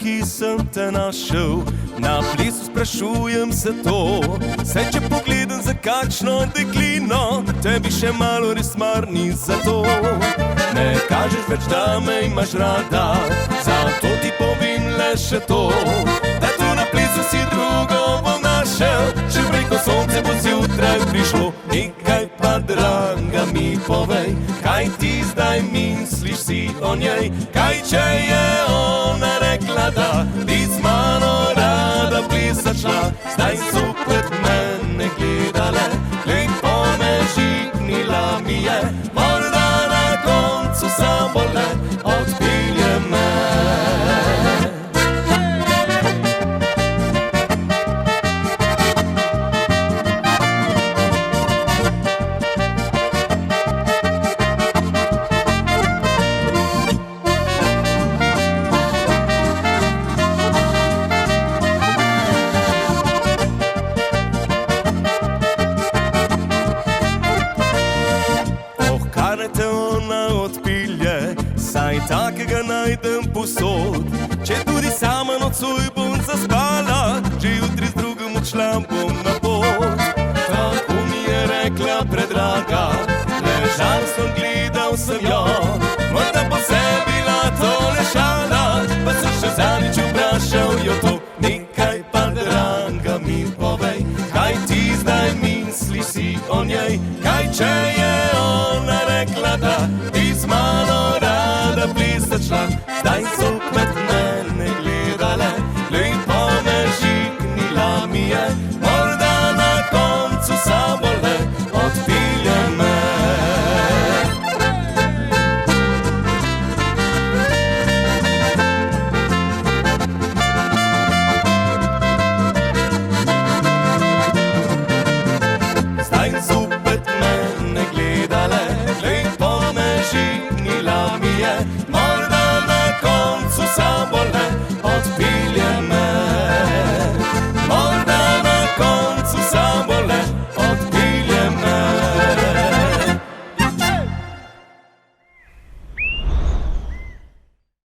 ki sem te našel, na plesu sprašujem se to. Saj če pogledam za kakšno deklino, tebi še malo res mar ni za to. Ne kažeš več, da me imaš rada, zato ti povem le še to, da tu na plesu si drugo bom našel, če preko sonce bo zjutraj prišlo. Nekaj pa, draga, mi povej, kaj ti zdaj misliš si o njej? Kaj če je ona rekla, da bi z mano rada plesat šla? Zdaj zopet mene gledale, lepo me žignila mi je, morda na koncu samo le odpelje me. Te ona odpilje, saj takega najdem posod. Če tudi sama nocoj bom zaspala, že jutri z drugim odšla bom na pot. Tako mi je rekla predraga, le žalostno gledal sem jo, morda pa se bila to le šala, pa sem še zadnjič vprašal jo to. Nekaj pa, draga, mi povej, kaj ti zdaj misliš si o njej? Kaj če je ona rekla, da bi z mano rada plesat šla? Zdaj zopet mene gledale, lepo me žignila mi je, morda na koncu samo le odpelje me. Zdaj zopet mene gledale, lepo me žignila mi je,